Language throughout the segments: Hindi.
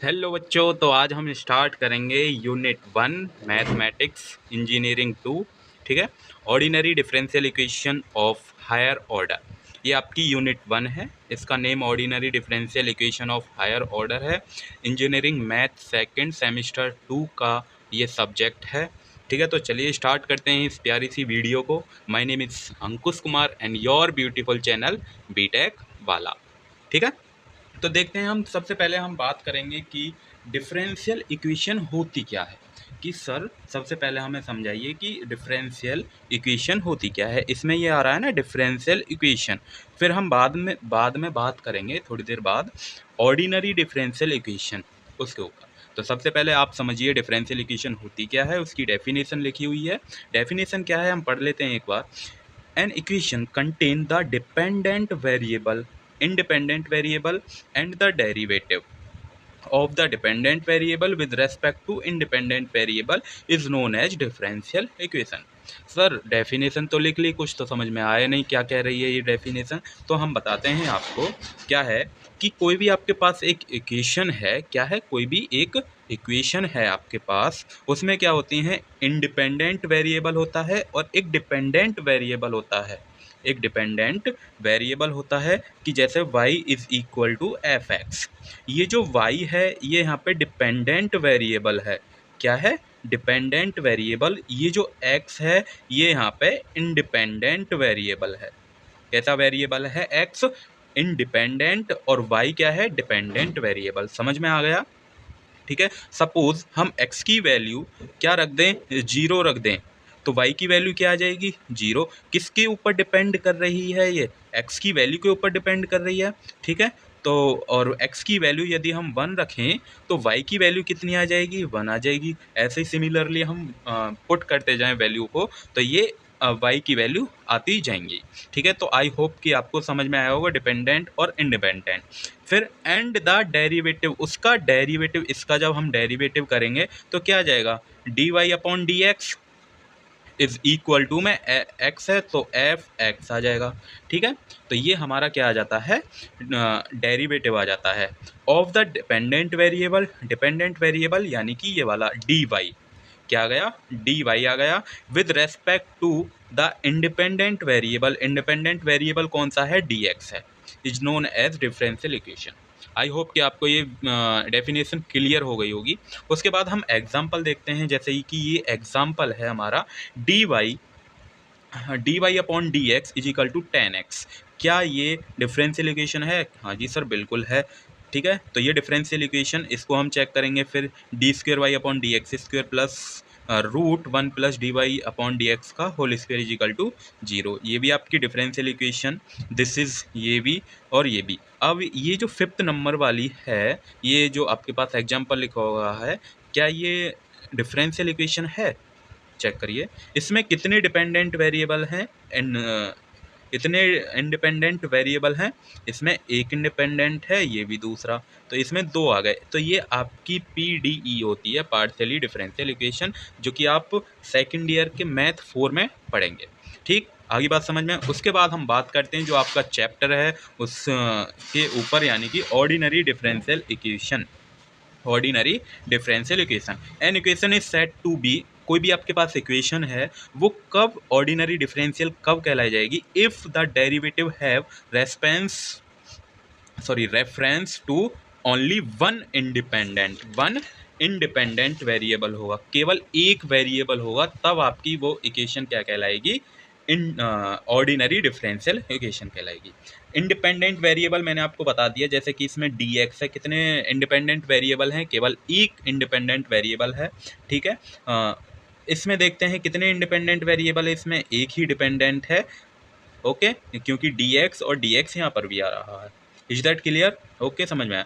हेलो बच्चों, तो आज हम स्टार्ट करेंगे यूनिट 1 मैथमेटिक्स इंजीनियरिंग 2। ठीक है। Ordinary differential equation of higher order, ये आपकी यूनिट 1 है। इसका name ordinary differential equation of higher order है। इंजीनियरिंग मैथ सेकंड सेमेस्टर 2 का ये सब्जेक्ट है। ठीक है, तो चलिए स्टार्ट करते हैं इस प्यारी सी वीडियो को। My name is Ankush Kumar and your beautiful channel BTech वाला। ठीक है, तो देखते हैं। हम सबसे पहले हम बात करेंगे कि डिफरेंशियल इक्वेशन होती क्या है। कि सर सबसे पहले हमें समझाइए कि डिफरेंशियल इक्वेशन होती क्या है। इसमें ये आ रहा है ना डिफरेंशियल इक्वेशन। फिर हम बाद में बात करेंगे थोड़ी देर बाद ऑर्डिनरी डिफरेंशियल इक्वेशन उसके ऊपर। तो सबसे पहले आप समझिए डिफरेंशियल इक्वेशन होती क्या है, उसकी डेफिनेशन लिखी हुई है। डेफिनेशन क्या है हम पढ़ लेते हैं एक बार। An equation contain the dependent variable, independent variable and the derivative of the dependent variable with respect to independent variable is known as differential equation। Sir definition तो लिख ली, कुछ तो समझ में आया नहीं क्या कह रही है ये डेफिनेशन। तो हम बताते हैं आपको क्या है। कि कोई भी आपके पास एक इक्वेशन है, क्या है, कोई भी एक इक्वेशन है आपके पास, उसमें क्या होती हैं, इंडिपेंडेंट वेरिएबल होता है और एक डिपेंडेंट वेरिएबल होता है। एक डिपेंडेंट वेरिएबल होता है कि जैसे y is equal to F X. ये जो y है ये यहाँ पे डिपेंडेंट वेरिएबल है। क्या है? Dependent variable. ये जो x है ये यहाँ पे इंडिपेंडेंट वेरिएबल है। कैसा वेरिएबल है? x इंडिपेंडेंट और y क्या है? Dependent variable. समझ में आ गया? ठीक है। सपोज हम x की वैल्यू क्या रख दें? 0 रख दें, तो y की वैल्यू क्या आ जाएगी? 0। किसके ऊपर डिपेंड कर रही है? ये x की वैल्यू के ऊपर डिपेंड कर रही है। ठीक है। तो और x की वैल्यू यदि हम 1 रखें तो y की वैल्यू कितनी आ जाएगी? 1 आ जाएगी। ऐसे ही सिमिलरली हम पुट करते जाएं वैल्यू को, तो ये y की वैल्यू आती जाएंगी। ठीक है। तो आई होप कि आपको समझ में आया होगा डिपेंडेंट और इंडिपेंडेंट। फिर एंड द डेरिवेटिव, उसका डेरिवेटिव, इसका जब हम डेरिवेटिव करेंगे तो क्या आ जाएगा? D Y upon D X is equal to में एक्स है तो एफ एक्स आ जाएगा। ठीक है। तो ये हमारा क्या आ जाता है? डेरिवेटिव आ जाता है of the dependent variable. Dependent variable यानी कि ये वाला डी वाई क्या आ गया? डी वाई आ गया with respect to the independent variable. Independent variable कौन सा है? डी एक्स है। Is known as differential equation. I hope कि आपको ये डेफिनेशन क्लियर हो गई होगी। उसके बाद हम एग्जाम्पल देखते हैं, जैसे कि ये एग्जाम्पल है हमारा D Y upon D X is equal to 10x। क्या ये डिफरेंशियल इक्वेशन है? हाँ जी सर बिल्कुल है। ठीक है। तो ये डिफरेंशियल इक्वेशन, इसको हम चेक करेंगे। फिर d square Y upon D x square plus root 1 plus D Y upon D x का whole square is equal to 0। ये भी आपकी डिफरेंशियल इक्वेशन, दिस इज ये भी और ये भी। अब ये जो 5th नंबर वाली है, ये जो आपके पास एग्जाम्पल लिखा हुआ है, क्या ये डिफरेंशियल इक्वेशन है? चेक करिए इसमें कितने डिपेंडेंट वेरिएबल हैं एंड इतने इंडिपेंडेंट वेरिएबल हैं। इसमें एक इंडिपेंडेंट है, ये भी दूसरा, तो इसमें 2 आ गए। तो ये आपकी पीडीई होती है, पार्शियली डिफरेंशियल इक्वेशन, जो कि आप सेकंड ईयर के मैथ 4 में पढ़ेंगे। ठीक, आगे बात समझ में। उसके बाद हम बात करते हैं जो आपका चैप्टर है उस के ऊपर, यानी कि ordinary differential equation. Ordinary differential equation, an equation is said to be, कोई भी आपके पास इक्वेशन है वो कब ऑर्डिनरी डिफरेंशियल कब कहलाई जाएगी? If the derivative have reference to only one independent variable होगा, केवल एक वेरिएबल होगा, तब आपकी वो इक्वेशन क्या कहलाएगी? इन ऑर्डिनरी डिफरेंशियल इक्वेशन कहलाएगी। इंडिपेंडेंट वेरिएबल मैंने आपको बता दिया, जैसे कि इसमें डी एक्स है। कितने इंडिपेंडेंट वेरिएबल हैं? केवल एक इंडिपेंडेंट वेरिएबल है। ठीक है। इसमें देखते हैं कितने इंडिपेंडेंट वेरिएबल है। इसमें एक ही डिपेंडेंट है। ओके, क्योंकि डी एक्स और डी एक्स यहाँ पर भी आ रहा है। Is that clear? ओके, समझ में आया?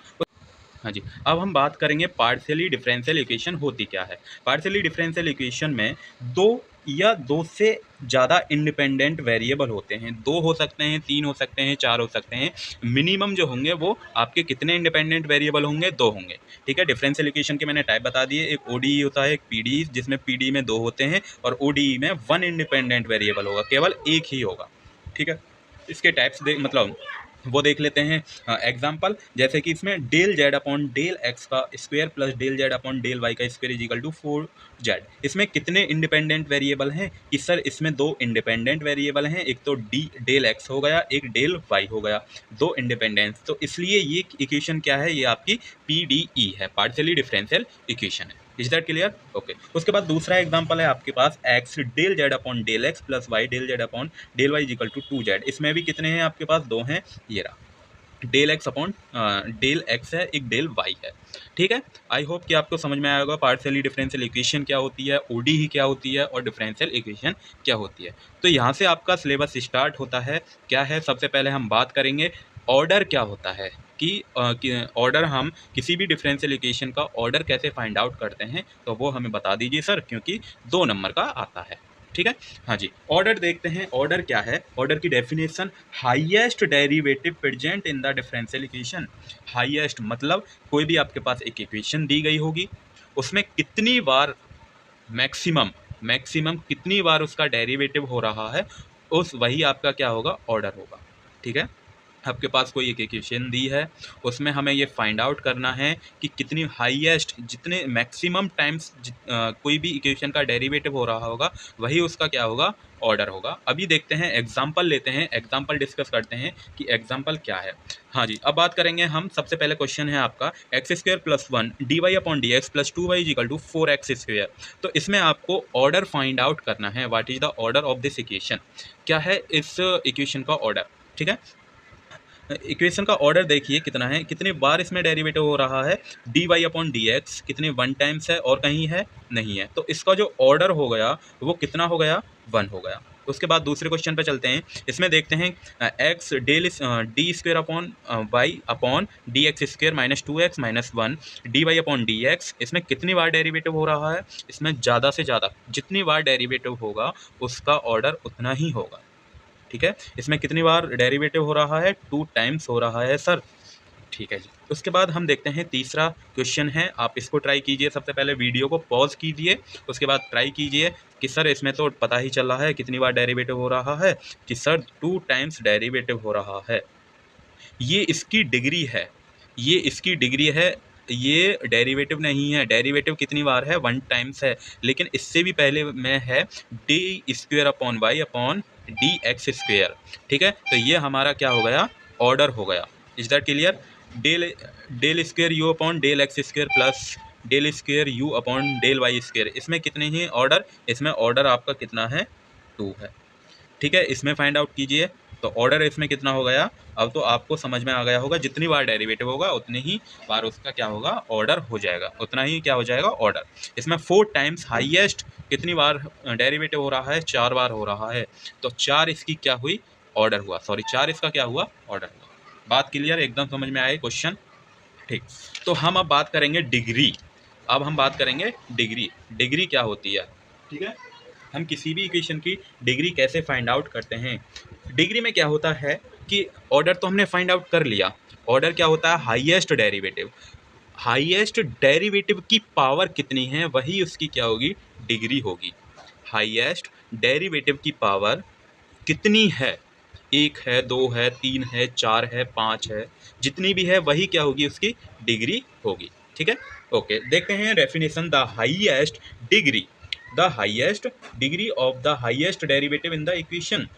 हाँ जी। अब हम बात करेंगे पार्शियली डिफरेंशियल इक्वेशन होती क्या है। पार्शियली डिफरेंशियल इक्वेशन में दो या दो से ज़्यादा इंडिपेंडेंट वेरिएबल होते हैं। 2 हो सकते हैं, 3 हो सकते हैं, 4 हो सकते हैं। मिनिमम जो होंगे वो आपके कितने इंडिपेंडेंट वेरिएबल होंगे? 2 होंगे। ठीक है। डिफरेंशियल इक्वेशन के मैंने टाइप बता दिए। एक ओडीई होता है, एक पीडीई, जिसमें पीडीई में 2 होते हैं और ओडीई में 1 इंडिपेंडेंट वेरिएबल होगा, केवल एक ही होगा। ठीक है। इसके टाइप्स देख, मतलब वो देख लेते हैं एग्जाम्पल। जैसे कि इसमें del z upon del x का square plus del z upon del y का square is equal to 4z। इसमें कितने इंडिपेंडेंट वेरिएबल हैं कि सर इसमें दो इंडिपेंडेंट वेरिएबल हैं, एक तो डी डेल एक्स हो गया, एक डेल वाई हो गया, दो इंडिपेंडेंस। तो इसलिए ये इक्वेशन क्या है, ये आपकी PDE है, पार्शियली डिफरेंशियल इक्वेशन है। Is that clear? ओके। उसके बाद दूसरा एग्जांपल है आपके पास x del z upon del x plus y del z upon del y is equal to 2z। इसमें भी कितने हैं आपके पास, दो हैं, ये रहा del X upon del X है, एक डेल वाई है। ठीक है, आई होप कि आपको समझ में आया होगा पार्शियली डिफरेंशियल इक्वेशन क्या होती है, ODE क्या होती है और डिफरेंशियल इक्वेशन क्या होती है। तो यहाँ से आपका सिलेबस स्टार्ट होता है। क्या है, सबसे पहले हम बात करेंगे ऑर्डर क्या होता है, कि ऑर्डर हम किसी भी डिफरेंशियल इक्वेशन का ऑर्डर कैसे फाइंड आउट करते हैं, तो वो हमें बता दीजिए सर, क्योंकि 2 नंबर का आता है। ठीक है, हाँ जी। ऑर्डर देखते हैं, ऑर्डर क्या है। ऑर्डर की definition, highest derivative present in the differential equation. Highest मतलब कोई भी आपके पास एक इक्वेशन दी गई होगी, उसमें कितनी बार मैक्सिमम कितनी बार उसका डेरिवेटिव हो रहा है, उस वही आपका क्या होगा, ऑर्डर होगा। ठीक है, आपके पास कोई एक इक्वेशन दी है, उसमें हमें ये फाइंड आउट करना है कि कितनी हाईएस्ट, जितने मैक्सिमम टाइम्स कोई भी इक्वेशन का डेरिवेटिव हो रहा होगा, वही उसका क्या होगा, ऑर्डर होगा। अभी देखते हैं, एग्जांपल लेते हैं, एग्जांपल डिस्कस करते हैं कि एग्जांपल क्या है। हाँ जी, अब बात करेंगे हम। सबसे पहले क्वेश्चन है आपका X square plus 1 dy upon D X plus 2y is equal to 4x square. तो इसमें आपको ऑर्डर फाइंड आउट करना है, what is the order of this equation. क्या है इस इक्वेशन का ऑर्डर। ठीक है, इक्वेशन का ऑर्डर देखिए कितना है, कितने बार इसमें डेरिवेटिव हो रहा है, D Y upon D X कितने 1 टाइम्स है और कहीं है नहीं है, तो इसका जो ऑर्डर हो गया वो कितना हो गया, 1 हो गया। उसके बाद दूसरे क्वेश्चन पे चलते हैं। इसमें देखते हैं X del D square upon Y upon D x square minus 2x minus 1 D Y upon D X. इसमें कितनी बार डेरिवेटिव हो रहा है, इसमें ज़्यादा से ज़्यादा जितनी बार डेरिवेटिव होगा उसका ऑर्डर उतना ही होगा। ठीक है, इसमें कितनी बार डेरिवेटिव हो रहा है, 2 टाइम्स हो रहा है सर। ठीक है जी। उसके बाद हम देखते हैं तीसरा क्वेश्चन है, आप इसको ट्राई कीजिए। सबसे पहले वीडियो को पॉज कीजिए, उसके बाद ट्राई कीजिए कि सर इसमें तो पता ही चल रहा है कितनी बार डेरिवेटिव हो रहा है, कि सर 2 टाइम्स डेरिवेटिव हो रहा है। ये इसकी डिग्री है, ये इसकी डिग्री है, ये डेरिवेटिव नहीं है। डेरिवेटिव कितनी बार है, 1 टाइम्स है, लेकिन इससे भी पहले में है D square upon Y upon D x square. ठीक है, तो ये हमारा क्या हो गया, ऑर्डर हो गया। Is that clear? Del square U upon del X square plus del square U upon del Y square, इसमें कितने ही ऑर्डर, इसमें ऑर्डर आपका कितना है, 2 है। ठीक है, इसमें फाइंड आउट कीजिए, तो ऑर्डर इसमें कितना हो गया। अब तो आपको समझ में आ गया होगा, जितनी बार डेरिवेटिव होगा उतनी ही बार उसका क्या होगा, ऑर्डर हो जाएगा, उतना ही क्या हो जाएगा, ऑर्डर। इसमें 4 टाइम्स हाईएस्ट कितनी बार डेरिवेटिव हो रहा है, 4 बार हो रहा है, तो 4 इसकी क्या हुई, ऑर्डर हुआ। सॉरी, 4 इसका क्या हुआ, ऑर्डर हुआ। बात क्लियर, एकदम समझ में आए क्वेश्चन। ठीक, तो हम अब बात करेंगे डिग्री। अब हम बात करेंगे डिग्री, डिग्री क्या होती है। ठीक है, हम किसी भी इक्वेशन की डिग्री कैसे फाइंड आउट करते हैं। डिग्री में क्या होता है कि ऑर्डर तो हमने फाइंड आउट कर लिया, ऑर्डर क्या होता है, हाईएस्ट डेरिवेटिव। हाईएस्ट डेरिवेटिव की पावर कितनी है, वही उसकी क्या होगी, डिग्री होगी। हाईएस्ट डेरिवेटिव की पावर कितनी है, 1 है, 2 है, 3 है, 4 है, 5 है, जितनी भी है वही क्या होगी, उसकी डिग्री होगी। ठीक है, ओके। देखते हैं definition, the highest degree, the highest degree of the highest derivative in the equation,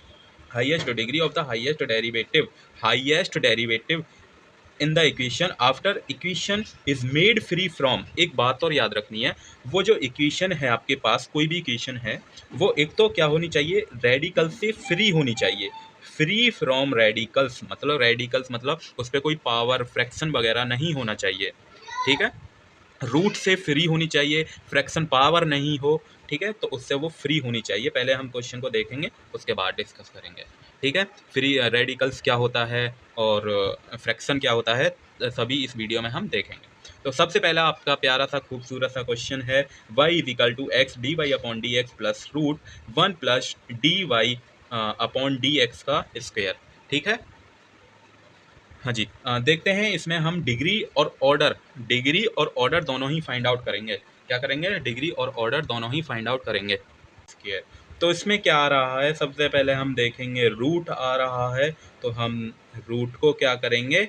highest degree of the highest derivative in the equation after equation is made free from। एक बात और याद रखनी है, वो जो इक्वेशन है आपके पास, कोई भी इक्वेशन है, वो एक तो क्या होनी चाहिए, रेडिकल से फ्री होनी चाहिए। फ्री फ्रॉम रेडिकल्स मतलब उस पर कोई पावर फ्रैक्शन वगैरह नहीं होना चाहिए। ठीक है, रूट से फ्री होनी चाहिए, फ्रैक्शन पावर नहीं हो। ठीक है, तो उससे वो फ्री होनी चाहिए। पहले हम क्वेश्चन को देखेंगे, उसके बाद डिस्कस करेंगे। ठीक है, फ्री रेडिकल्स क्या होता है और फ्रैक्शन क्या होता है, सभी इस वीडियो में हम देखेंगे। तो सबसे पहला आपका प्यारा सा खूबसूरत सा क्वेश्चन है, y is equal to X D Y upon D X plus root 1 plus D Y upon D x का स्क्वायर। ठीक है, हाँ जी। देखते हैं इसमें हम डिग्री और ऑर्डर दोनों ही फाइंड आउट करेंगे। क्या करेंगे, डिग्री और ऑर्डर दोनों ही फाइंड आउट करेंगे। स्क्वायर तो इसमें क्या आ रहा है, सबसे पहले हम देखेंगे रूट आ रहा है, तो हम रूट को क्या करेंगे,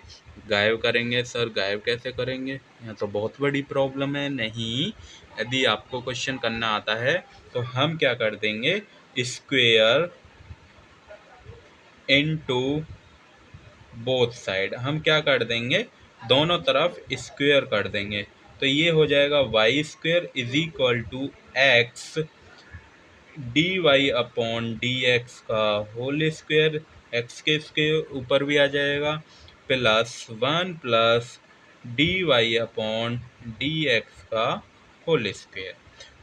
गायब करेंगे। सर गायब कैसे करेंगे, यहाँ तो बहुत बड़ी प्रॉब्लम है। नहीं, यदि आपको क्वेश्चन करना आता है तो हम क्या कर देंगे, स्क्वेयर इनटू बोथ साइड, हम क्या कर देंगे, दोनों तरफ स्क्वेयर कर देंगे। तो ये हो जाएगा Y square is equal to X D Y upon D x का होल स्क्वेयर, एक्स के इसके ऊपर भी आ जाएगा, plus 1 plus D Y upon D x का होल स्क्वेयर।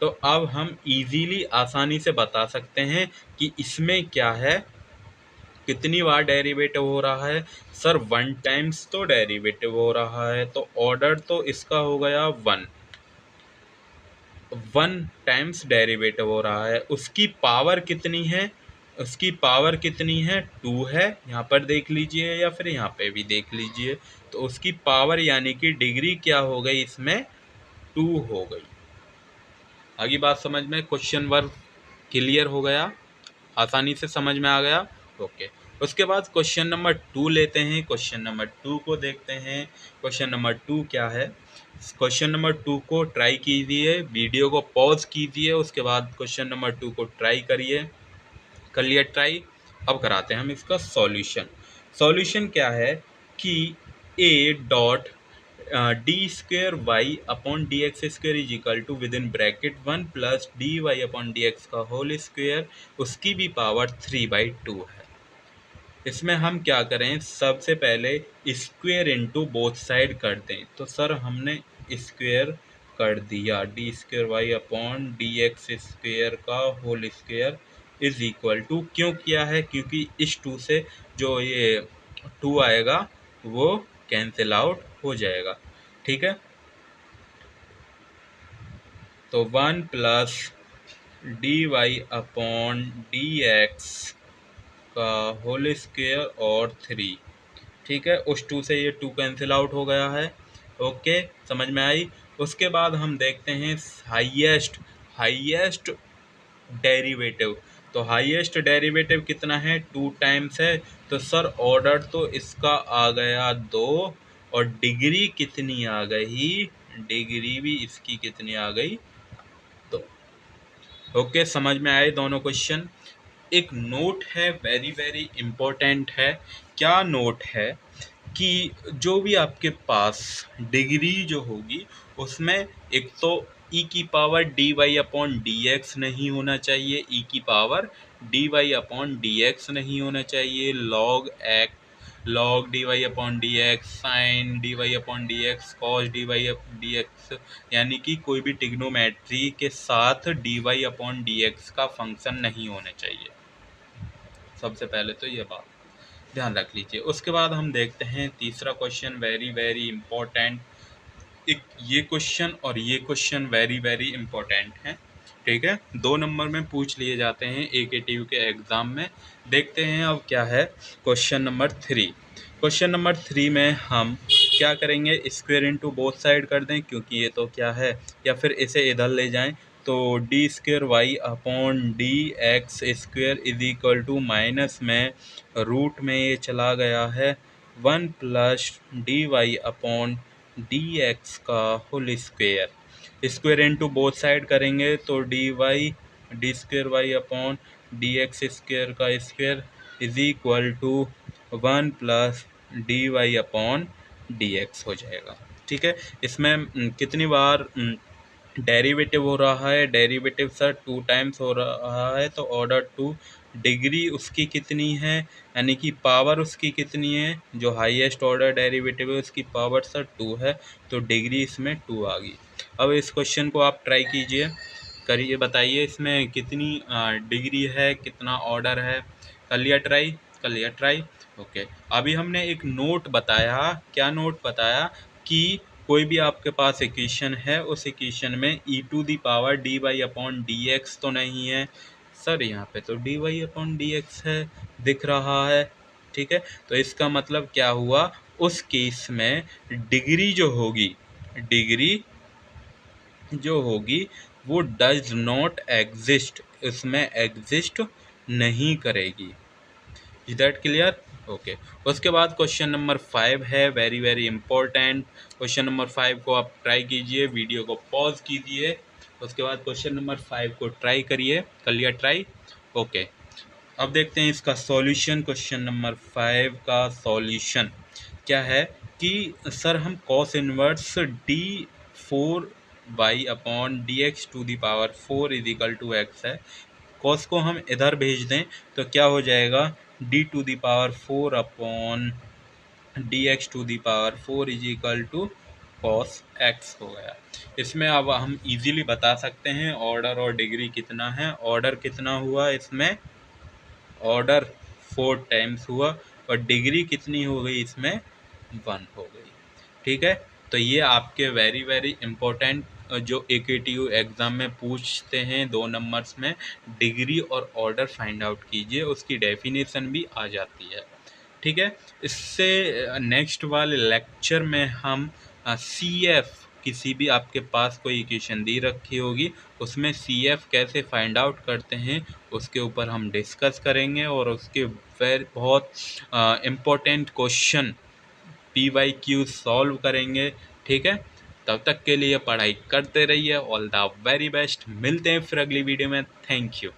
तो अब हम इजीली आसानी से बता सकते हैं कि इसमें क्या है, कितनी बार डेरिवेटिव हो रहा है। सर 1 टाइम्स तो डेरिवेटिव हो रहा है, तो ऑर्डर तो इसका हो गया 1 टाइम्स डेरिवेटिव हो रहा है। उसकी पावर कितनी है, उसकी पावर कितनी है, 2 है। यहाँ पर देख लीजिए या फिर यहाँ पे भी देख लीजिए, तो उसकी पावर यानी कि डिग्री क्या हो गई, इसमें 2 हो गई। आगे बात समझ में, क्वेश्चन वर्क क्लियर हो गया, आसानी से समझ में आ गया। ओके, उसके बाद क्वेश्चन नंबर 2 लेते हैं, क्वेश्चन नंबर 2 को देखते हैं। क्वेश्चन नंबर 2 क्या है, क्वेश्चन नंबर 2 को ट्राई कीजिए, वीडियो को पॉज कीजिए, उसके बाद क्वेश्चन नंबर 2 को ट्राई करिए। कर लिया ट्राई, अब कराते हैं हम इसका सॉल्यूशन। सॉल्यूशन क्या है कि a dot D square Y upon D x square is equal to with in bracket 1 plus D Y upon D x का होल स्क्वेयर, उसकी भी पावर 3/2 है। इसमें हम क्या करें, सबसे पहले स्क्वेयर इनटू बोथ साइड कर दें। तो सर हमने स्क्वेयर कर दिया, d square Y upon D x square का whole square is equal to, क्यों किया है, क्योंकि इस 2 से जो ये 2 आएगा वो कैंसिल आउट हो जाएगा। ठीक है, तो 1 plus D Y upon D x का होल स्क्वेयर और 3। ठीक है, उस 2 से ये 2 कैंसिल आउट हो गया है। ओके, समझ में आई। उसके बाद हम देखते हैं हाईएस्ट डेरिवेटिव। तो हाईएस्ट डेरिवेटिव कितना है, 2 टाइम्स है। तो सर ऑर्डर तो इसका आ गया 2, और डिग्री कितनी आ गई, डिग्री भी इसकी कितनी आ गई, तो ओके, समझ में आए दोनों क्वेश्चन। एक नोट है, वेरी वेरी इम्पोर्टेंट है। क्या नोट है कि जो भी आपके पास डिग्री जो होगी उसमें एक तो ई की power D Y upon D X नहीं होना चाहिए, ई की power D Y upon D X नहीं होना चाहिए, log D Y upon D X, sine D Y upon D X, cos D Y D X, यानी कि कोई भी टिग्नोमेट्री के साथ D Y upon D x का फंक्शन नहीं होना चाहिए। सबसे पहले तो ये बात ध्यान रख लीजिए। उसके बाद हम देखते हैं तीसरा क्वेश्चन, वेरी वेरी इम्पोर्टेंट। एक ये क्वेश्चन और ये क्वेश्चन वेरी वेरी इम्पोर्टेंट हैं। ठीक है, 2 नंबर में पूछ लिए जाते हैं AKTU के एग्ज़ाम में। देखते हैं अब क्या है क्वेश्चन नंबर 3। क्वेश्चन नंबर 3 में हम क्या करेंगे, स्क्वेयर इनटू बोथ साइड कर दें, क्योंकि ये तो क्या है, या फिर इसे इधर ले जाएं, तो d square Y upon D x square is equal to, minus में रूट में ये चला गया है 1 plus D Y upon D x का whole square. Square into both side करेंगे तो d square Y upon D x square का square is equal to 1 plus D Y upon D x हो जाएगा। ठीक है, इसमें कितनी बार डेरिवेटिव हो रहा है, डेरिवेटिव सर 2 टाइम्स हो रहा है, तो ऑर्डर 2, डिग्री उसकी कितनी है, यानी कि पावर उसकी कितनी है, जो हाईएस्ट ऑर्डर डेरिवेटिव है उसकी पावर सर 2 है, तो डिग्री इसमें 2 आ गई। अब इस क्वेश्चन को आप ट्राई कीजिए, करिए, बताइए इसमें कितनी डिग्री है, कितना ऑर्डर है। कर लिया ट्राई, कर लिया ट्राई। ओके, अभी हमने एक नोट बताया, क्या नोट बताया कि कोई भी आपके पास इक्वेशन है, उस इक्वेशन में e to the power D Y upon D x तो नहीं है। सर यहाँ पे तो d Y upon D x है, दिख रहा है। ठीक है, तो इसका मतलब क्या हुआ, उस केस में डिग्री जो होगी, डिग्री जो होगी वो डज नॉट एग्जिस्ट, इसमें एग्जिस्ट नहीं करेगी। Is that clear? ओके। उसके बाद क्वेश्चन नंबर 5 है, very very important. Question number 5 को आप ट्राई कीजिए, वीडियो को पॉज कीजिए, उसके बाद क्वेश्चन नंबर 5 को ट्राई करिए। कर लिया ट्राई? ओके। अब देखते हैं इसका सॉल्यूशन। क्वेश्चन नंबर 5 का सॉल्यूशन क्या है कि सर हम cos inverse d4y/dx⁴ is equal to X है। कॉस को हम इधर भेज दें तो क्या हो जाएगा, d⁴ is equal to cos x हो गया। इसमें अब हम इजीली बता सकते हैं ऑर्डर और डिग्री कितना है। ऑर्डर कितना हुआ इसमें, ऑर्डर 4 टाइम्स हुआ, और डिग्री कितनी हो गई इसमें, 1 हो गई। ठीक है, तो ये आपके वेरी वेरी इंपॉर्टेंट जो AKTU एग्ज़ाम में पूछते हैं 2 नंबर्स में, डिग्री और ऑर्डर फाइंड आउट कीजिए, उसकी डेफिनेशन भी आ जाती है। ठीक है, इससे नेक्स्ट वाले लेक्चर में हम CF, किसी भी आपके पास कोई इक्वेशन दी रखी होगी उसमें CF कैसे फाइंड आउट करते हैं उसके ऊपर हम डिस्कस करेंगे, और उसके बहुत इम्पोर्टेंट क्वेश्चन PYQ सॉल्व करेंगे। ठीक है, तब तक के लिए पढ़ाई करते रहिए। All the very best. मिलते हैं फिर अगली वीडियो में। Thank you.